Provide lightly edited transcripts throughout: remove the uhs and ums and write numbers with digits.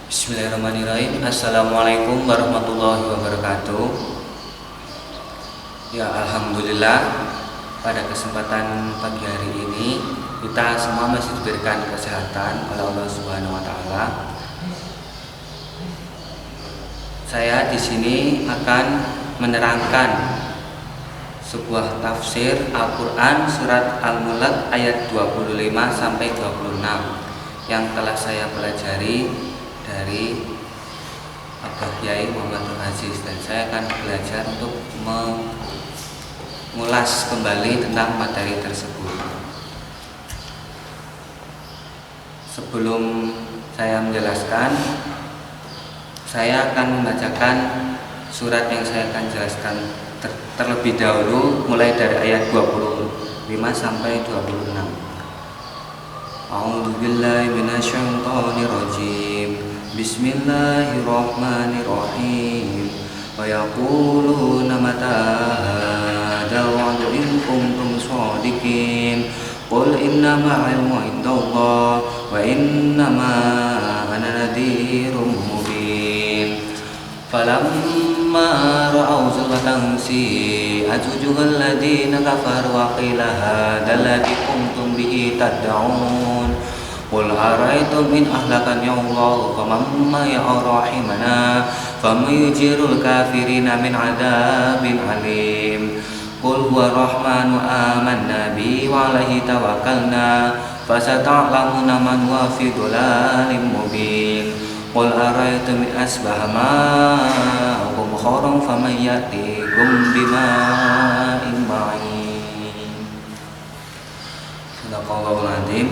Bismillahirrahmanirrahim. Assalamualaikum warahmatullahi wabarakatuh. Ya, alhamdulillah, pada kesempatan pagi hari ini kita semua masih diberikan kesehatan oleh Allah Subhanahu wa taala. Saya di sini akan menerangkan sebuah tafsir Al-Qur'an surat Al-Mulk ayat 25 sampai 26 yang telah saya pelajari dari Abah Kiai Muhammad Nur Aziz, dan saya akan belajar untuk mengulas kembali tentang materi tersebut. Sebelum saya menjelaskan, saya akan membacakan surat yang saya akan jelaskan terlebih dahulu, mulai dari ayat 25 sampai 26. A'udzu billahi minasyaitonir rajim. Bismillahirrahmanirrahim. Wa yaquluna mata hadzal wa'du in kuntum shadiqin. Qul innama 'ilmu indallah wa innama ana nadhirum mubin. Falamma ra'aw zulfatan si'at wujuhal ladzina kafaru wa qila hadzal ladzi kuntum bihi tad'un. Qul ara'aytum in ahlakani Allahu faman ya'rahimana faman yujirul kafirina min 'adzabin 'alim. Qul huwa rahmanu amanna bi wa 'alaihi tawakkalna fasata'lamuna man huwa fi dhalalin mubin. Qul ara'aytum in asbaha ma'akum khawran faman ya'tikum bima'in ma'in. Sadaqallahul adzim.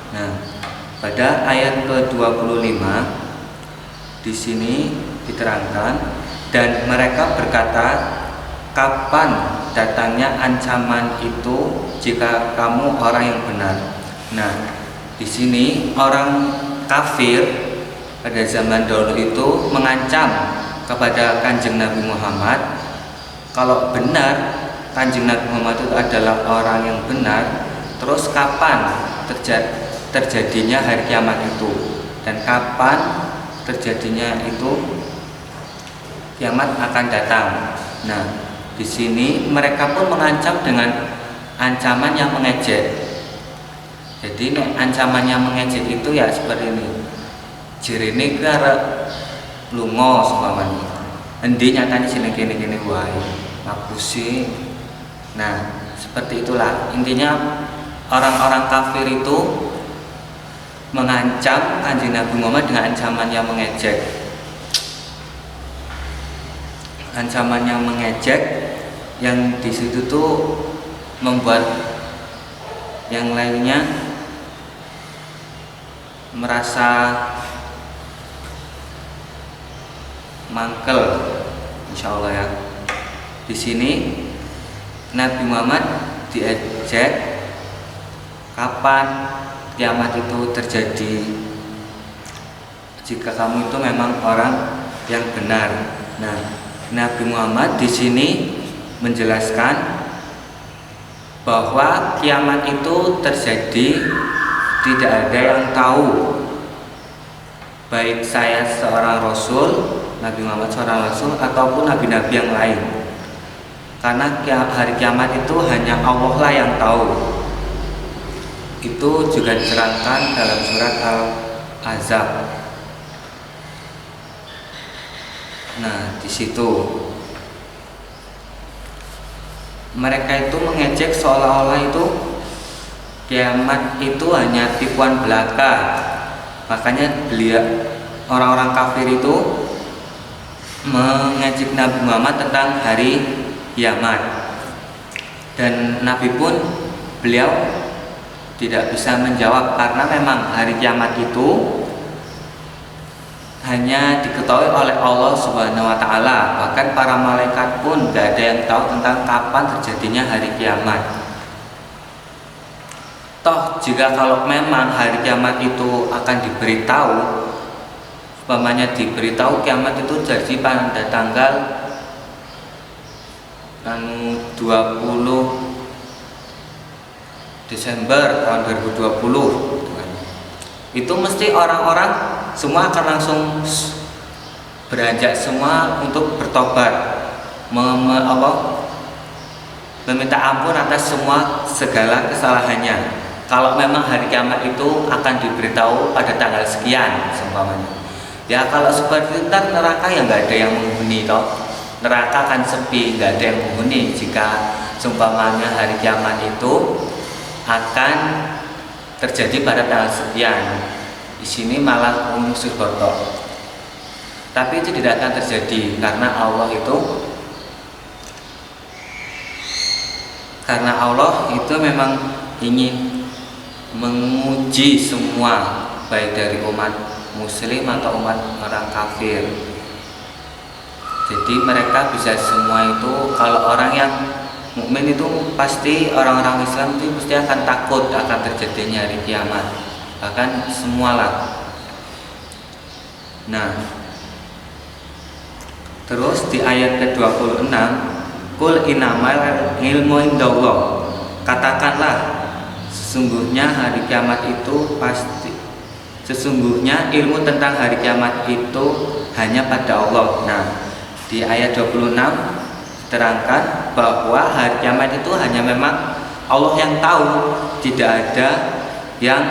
Nah, pada ayat ke-25 di sini diterangkan, dan mereka berkata, kapan datangnya ancaman itu jika kamu orang yang benar. Nah, di sini orang kafir pada zaman dahulu itu mengancam kepada Kanjeng Nabi Muhammad, kalau benar Kanjeng Nabi Muhammad itu adalah orang yang benar, terus kapan terjadinya hari kiamat itu, dan kapan terjadinya itu kiamat akan datang. Nah, di sini mereka pun mengancam dengan ancaman yang mengejek. Jadi ancaman yang mengejek itu ya seperti ini. Jirine karo lunga seumpamane. Endi nyatane jeneng kene-kene wae. Ngapusi. Nah, seperti itulah intinya. Orang-orang kafir itu mengancam Kanjeng Nabi Muhammad dengan ancaman yang mengejek. Ancaman yang mengejek yang di situ tuh membuat yang lainnya merasa mangkel, insyaallah ya. Di sini Nabi Muhammad diejek, kapan kiamat itu terjadi jika kamu itu memang orang yang benar. Nah, Nabi Muhammad di sini menjelaskan bahwa kiamat itu terjadi tidak ada yang tahu, baik saya seorang rasul, Nabi Muhammad seorang rasul, ataupun nabi-nabi yang lain. Karena hari kiamat itu hanya Allah lah yang tahu. Itu juga diterangkan dalam surat Al-Ahzab. Nah, di situ mereka itu mengejek seolah-olah itu kiamat itu hanya tipuan belaka. Makanya orang-orang kafir itu mengejek Nabi Muhammad tentang hari kiamat. Dan Nabi pun beliau tidak bisa menjawab, karena memang hari kiamat itu hanya diketahui oleh Allah Subhanahu wa taala. Bahkan para malaikat pun tidak ada yang tahu tentang kapan terjadinya hari kiamat. Toh jika kalau memang hari kiamat itu akan diberitahu, umpamanya diberitahu kiamat itu terjadi pada tanggal 20 Desember tahun 2020 gitu kan. itu mesti orang-orang semua akan langsung beranjak semua untuk bertobat, meminta ampun atas semua segala kesalahannya. Kalau memang hari kiamat itu akan diberitahu pada tanggal sekian seumpamanya. Ya kalau seperti itu ntar neraka ya nggak ada yang menghuni toh. Neraka akan sepi, nggak ada yang menghuni jika seumpamanya hari kiamat itu akan terjadi pada tanggal sekian. Di sini malah mengusir botok. Tapi itu tidak akan terjadi karena Allah itu memang ingin menguji semua, baik dari umat muslim atau umat orang kafir. Jadi mereka bisa semua itu, kalau orang yang mukmin itu pasti, orang-orang Islam itu pasti akan takut akan terjadinya hari kiamat, bahkan semualah. Nah, terus di ayat ke-26, Qul innamal ilmu indallah. Katakanlah, sesungguhnya hari kiamat itu pasti, sesungguhnya ilmu tentang hari kiamat itu hanya pada Allah. Nah, di ayat 26 terangkan bahwa hari kiamat itu hanya memang Allah yang tahu, tidak ada yang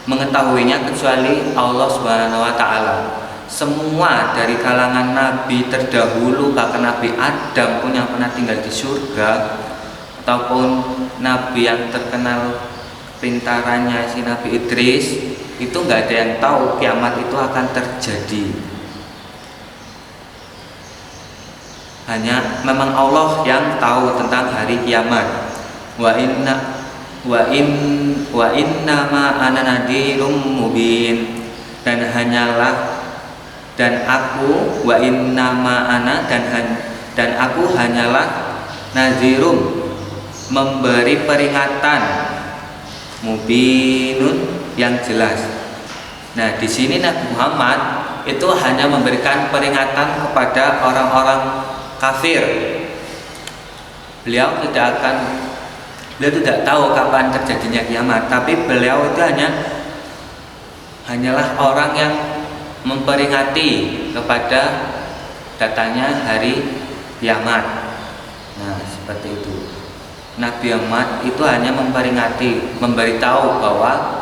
mengetahuinya kecuali Allah Subhanahu wa taala. Semua dari kalangan nabi terdahulu, bahkan Nabi Adam pun yang pernah tinggal di surga, ataupun nabi yang terkenal pintarannya si Nabi Idris, itu nggak ada yang tahu kiamat itu akan terjadi. Hanya memang Allah yang tahu tentang hari kiamat. Wa inna ma ana nadhirum mubin. Dan aku wa inna ma ana dan aku hanyalah nadhirum, memberi peringatan, mubinun, yang jelas. Nah, di sini Nabi Muhammad itu hanya memberikan peringatan kepada orang-orang kafir. Beliau tidak tahu kapan terjadinya kiamat, tapi beliau itu hanyalah orang yang memperingati kepada datangnya hari kiamat. Nah, seperti itu. Nabi Muhammad itu hanya memperingati, memberitahu bahwa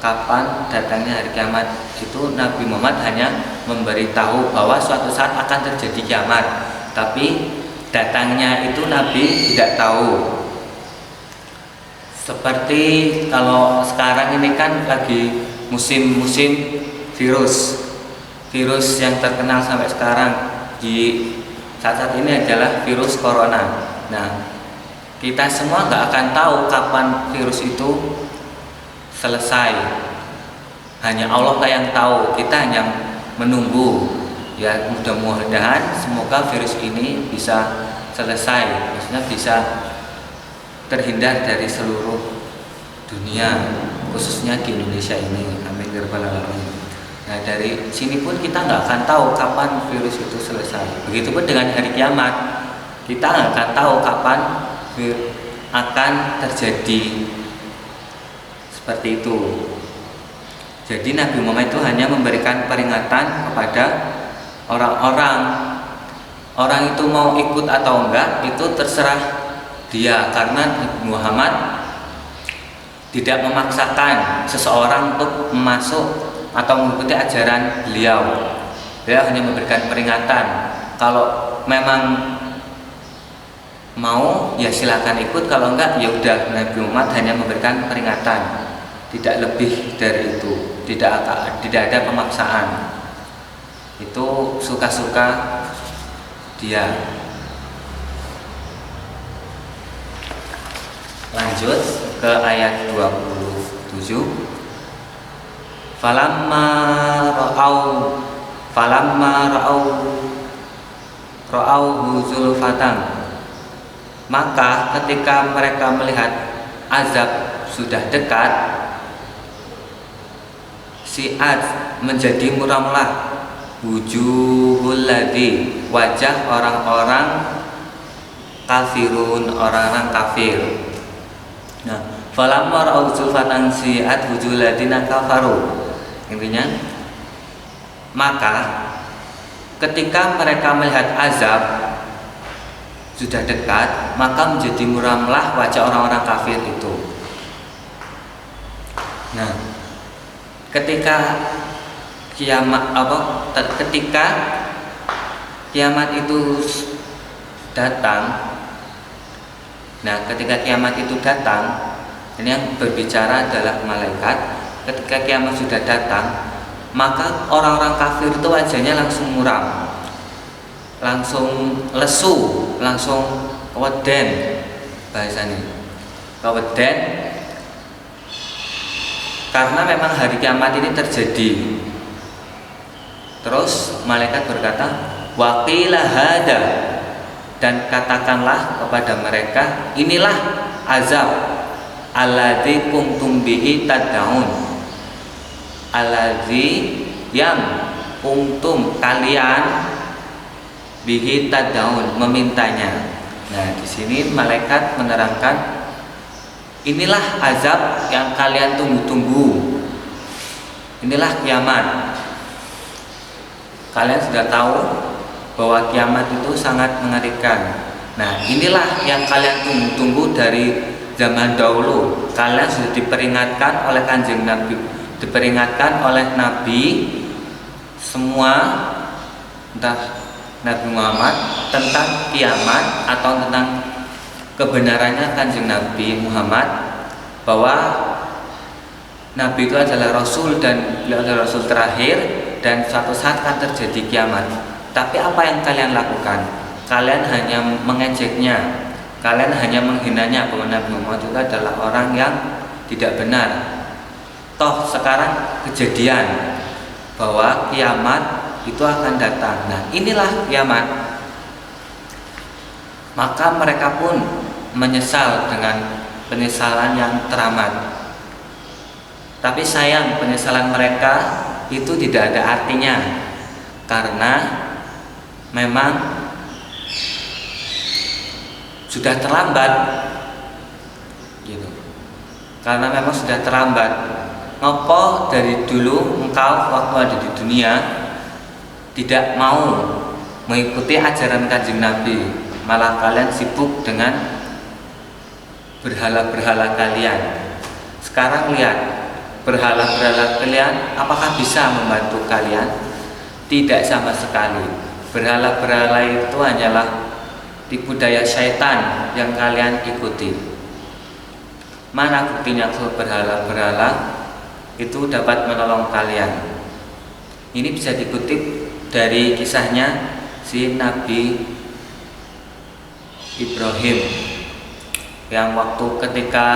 kapan datangnya hari kiamat. Itu Nabi Muhammad hanya memberitahu bahwa suatu saat akan terjadi kiamat, tapi datangnya itu Nabi tidak tahu. Seperti kalau sekarang ini kan lagi musim-musim virus yang terkenal sampai sekarang di saat ini adalah virus corona. Nah, kita semua nggak akan tahu kapan virus itu selesai. Hanya Allah lah yang tahu. Kita hanya menunggu. Ya, mudah-mudahan semoga virus ini bisa selesai. Maksudnya bisa terhindar dari seluruh dunia, khususnya di Indonesia ini. Amin ya rabbal alamin. Nah, dari sini pun kita nggak akan tahu kapan virus itu selesai. Begitupun dengan hari kiamat, kita nggak akan tahu kapan akan terjadi. Seperti itu. Jadi Nabi Muhammad itu hanya memberikan peringatan kepada orang-orang. Orang itu mau ikut atau enggak itu terserah dia, karena Nabi Muhammad tidak memaksakan seseorang untuk masuk atau mengikuti ajaran beliau. Beliau hanya memberikan peringatan. Kalau memang mau ya silakan ikut, kalau enggak ya udah. Nabi Muhammad hanya memberikan peringatan, tidak lebih dari itu. Tidak ada pemaksaan. Itu suka-suka dia. Lanjut ke ayat 27. Falamma ra'au zulfatan, maka ketika mereka melihat azab sudah dekat, si'at, menjadi muramlah, wujuhul ladzi, wajah orang-orang kafirun, orang-orang kafir. Nah, falamma ra'au zulfatan si'at wujuhul ladzina kafaru. Intinya, maka ketika mereka melihat azab sudah dekat, maka menjadi muramlah wajah orang-orang kafir itu. Nah, ketika kiamat itu datang, ini yang berbicara adalah malaikat. Ketika kiamat sudah datang, maka orang-orang kafir itu wajahnya langsung muram, langsung lesu, langsung keweden, bahasanya keweden, karena memang hari kiamat ini terjadi. Terus malaikat berkata, waqila hada, dan katakanlah kepada mereka, inilah azab alladzi kuntum bihi tad'un, alladzi yang kuntum kalian bihi tad'un memintanya. Nah, di sini malaikat menerangkan, inilah azab yang kalian tunggu-tunggu. Inilah kiamat. Kalian sudah tahu bahwa kiamat itu sangat mengerikan. Nah, inilah yang kalian tunggu-tunggu dari zaman dahulu. Kalian sudah diperingatkan oleh Kanjeng Nabi, diperingatkan oleh Nabi semua, entah Nabi Muhammad, tentang kiamat atau tentang kebenarannya Kanjeng Nabi Muhammad, bahwa Nabi itu adalah Rasul dan beliau adalah Rasul terakhir, dan suatu saat akan terjadi kiamat. Tapi apa yang kalian lakukan? Kalian hanya mengejeknya, kalian hanya menghinanya, bahwa Nabi Muhammad itu adalah orang yang tidak benar. Toh sekarang kejadian bahwa kiamat itu akan datang. Nah, inilah kiamat. Maka mereka pun menyesal dengan penyesalan yang teramat. Tapi sayang, penyesalan mereka itu tidak ada artinya, karena memang sudah terlambat gitu. Karena memang sudah terlambat. Ngopo dari dulu engkau waktu ada di dunia tidak mau mengikuti ajaran Kanjeng Nabi, malah kalian sibuk dengan berhala-berhala kalian. Sekarang lihat, berhala-berhala kalian apakah bisa membantu kalian? Tidak sama sekali. Berhala-berhala itu hanyalah tipu daya syaitan yang kalian ikuti. Mana buktinya kalau berhala-berhala itu dapat menolong kalian? Ini bisa dikutip dari kisahnya si Nabi Ibrahim, yang waktu ketika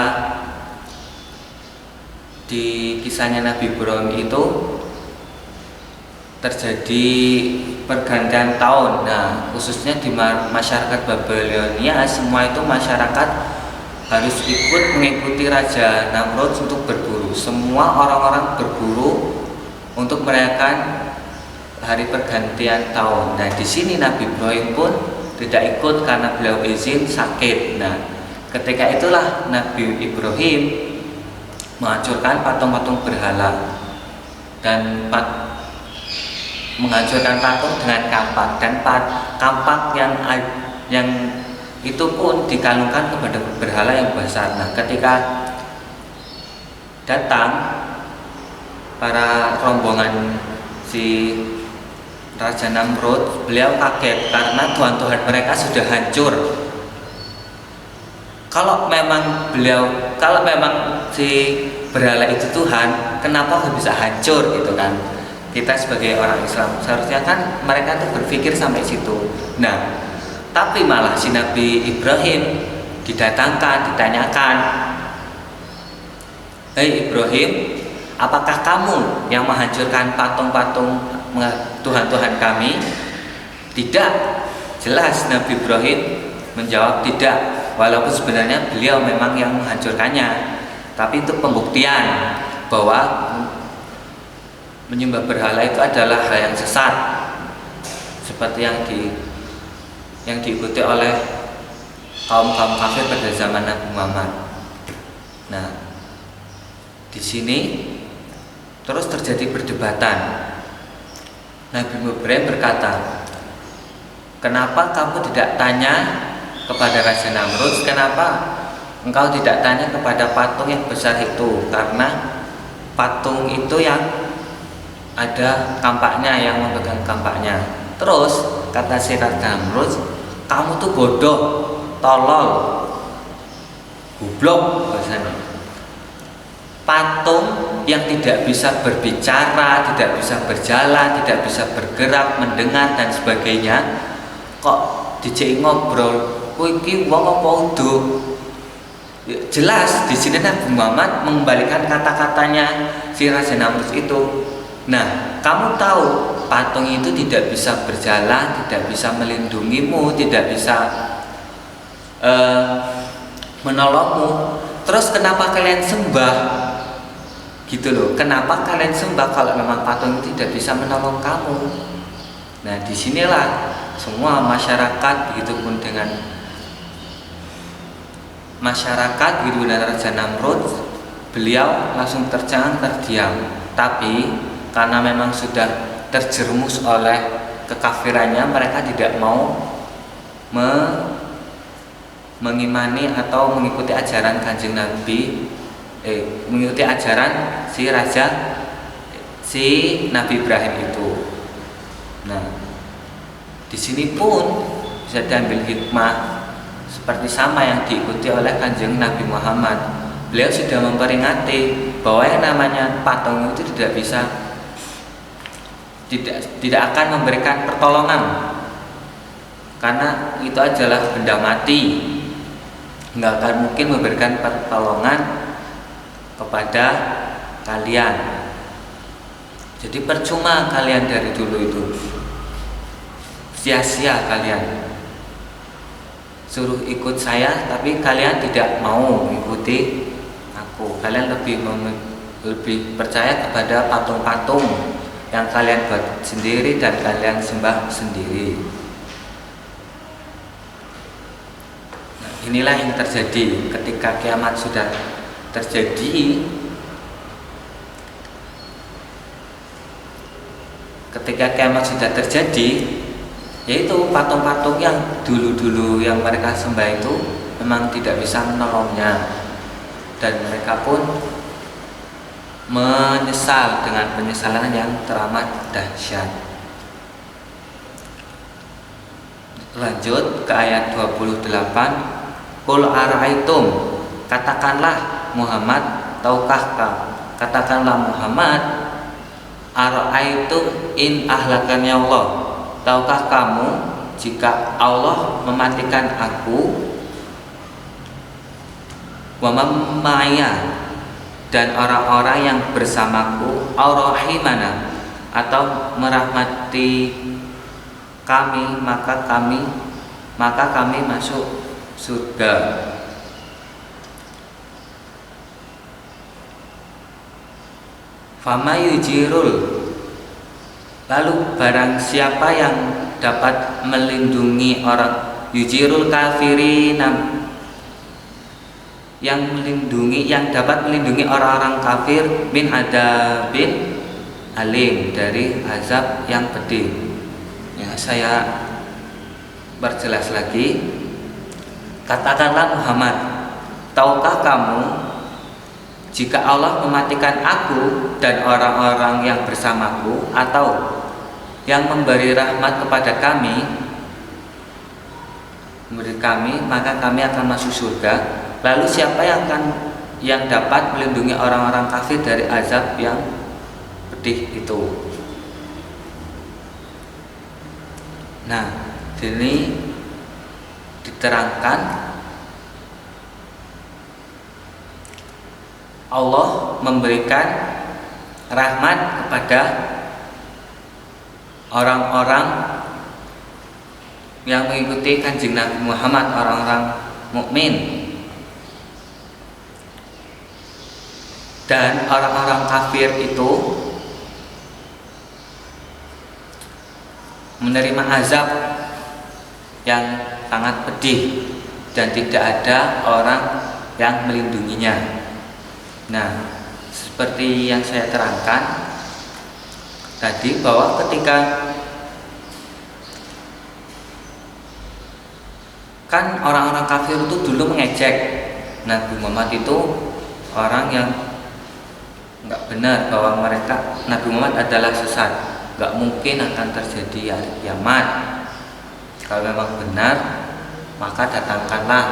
di kisahnya Nabi Ibrahim itu terjadi pergantian tahun. Nah, khususnya di masyarakat Babilonia, semua itu masyarakat harus ikut mengikuti Raja Namrud untuk berburu. Semua orang-orang berburu untuk merayakan hari pergantian tahun. Nah, di sini Nabi Ibrahim pun tidak ikut karena beliau izin sakit. Nah, ketika itulah Nabi Ibrahim menghancurkan patung-patung berhala dan menghancurkan patung dengan kampak, dan kampak yang itu pun dikalungkan kepada berhala yang besar. Nah, ketika datang para rombongan si Raja Namrud, beliau kaget karena tuhan-tuhan mereka sudah hancur. Kalau memang si berhala itu Tuhan, kenapa bisa hancur gitu kan? Kita sebagai orang Islam seharusnya kan mereka tuh berpikir sampai situ. Nah, tapi malah si Nabi Ibrahim ditanyakan, "Hei Ibrahim, apakah kamu yang menghancurkan patung-patung Tuhan-Tuhan kami?" Tidak. Jelas Nabi Ibrahim menjawab tidak. Walaupun sebenarnya beliau memang yang menghancurkannya, tapi itu pembuktian bahwa menyembah berhala itu adalah hal yang sesat, seperti yang diikuti oleh kaum kafir pada zaman Nabi Muhammad. Nah, di sini terus terjadi perdebatan. Nabi Ibrahim berkata, kenapa kamu tidak tanya kepada Raja Namrud, kenapa engkau tidak tanya kepada patung yang besar itu? Karena patung itu yang ada kampaknya, yang memegang kampaknya. Terus kata si Raja Namrud, kamu tuh bodoh, tolol, goblok bahasanya. Patung yang tidak bisa berbicara, tidak bisa berjalan, tidak bisa bergerak, mendengar dan sebagainya, kok dijek ngobrol, kowe iki wong apa udo? Jelas di sini Nabi Muhammad mengembalikan kata-katanya si Raja Namrud itu. Nah, kamu tahu patung itu tidak bisa berjalan, tidak bisa melindungimu, tidak bisa menolongmu. Terus kenapa kalian sembah? Gitu loh. Kenapa kalian sembah kalau memang patung itu tidak bisa menolong kamu? Nah, disinilah semua masyarakat, begitupun dengan masyarakat, begitu dengan Raja Namrud, beliau langsung tercengang, terdiam. Tapi karena memang sudah terjerumus oleh kekafirannya, mereka tidak mau mengimani atau mengikuti ajaran Kanjeng Nabi, mengikuti ajaran si Nabi Ibrahim itu. Nah, di sini pun bisa diambil hikmah seperti sama yang diikuti oleh Kanjeng Nabi Muhammad. Beliau sudah memperingati bahwa yang namanya patung itu tidak akan memberikan pertolongan, karena itu adalah benda mati, nggak akan mungkin memberikan pertolongan kepada kalian. Jadi percuma kalian dari dulu itu, sia-sia kalian suruh ikut saya, tapi kalian tidak mau mengikuti aku. Kalian lebih percaya kepada patung-patung yang kalian buat sendiri dan kalian sembah sendiri. Nah, inilah yang terjadi ketika kiamat sudah terjadi. Ketika kiamat sudah terjadi, yaitu patung-patung yang dulu-dulu yang mereka sembah itu memang tidak bisa menolongnya, dan mereka pun menyesal dengan penyesalan yang teramat dahsyat. Lanjut ke ayat 28. Qul ara'aitum, katakanlah Muhammad, katakanlah Muhammad, ara'aitum in ahlakannya Allah, tahukah kamu jika Allah mematikan aku, wa mamaya, dan orang-orang yang bersamaku, ar-rahimana, atau merahmati kami, maka kami masuk surga. Fama yujirul, lalu barang siapa yang dapat melindungi orang, yujirul kafirin, yang dapat melindungi orang-orang kafir, min adabin alim, dari azab yang pedih. Ya, saya perjelas lagi. Katakanlah Muhammad, tahukah kamu jika Allah mematikan aku dan orang-orang yang bersamaku, atau yang memberi rahmat kepada kami, maka kami akan masuk surga. Lalu siapa yang dapat melindungi orang-orang kafir dari azab yang pedih itu? Nah, ini diterangkan Allah memberikan rahmat kepada orang-orang yang mengikuti Kanjeng Nabi Muhammad, orang-orang mukmin. Dan orang-orang kafir itu menerima azab yang sangat pedih dan tidak ada orang yang melindunginya. Nah, seperti yang saya terangkan tadi, bahwa ketika kan orang-orang kafir itu dulu mengejek Nabi Muhammad itu orang yang nggak benar, bahwa Nabi Muhammad adalah sesat, nggak mungkin akan terjadi hari kiamat. Kalau memang benar, maka datangkanlah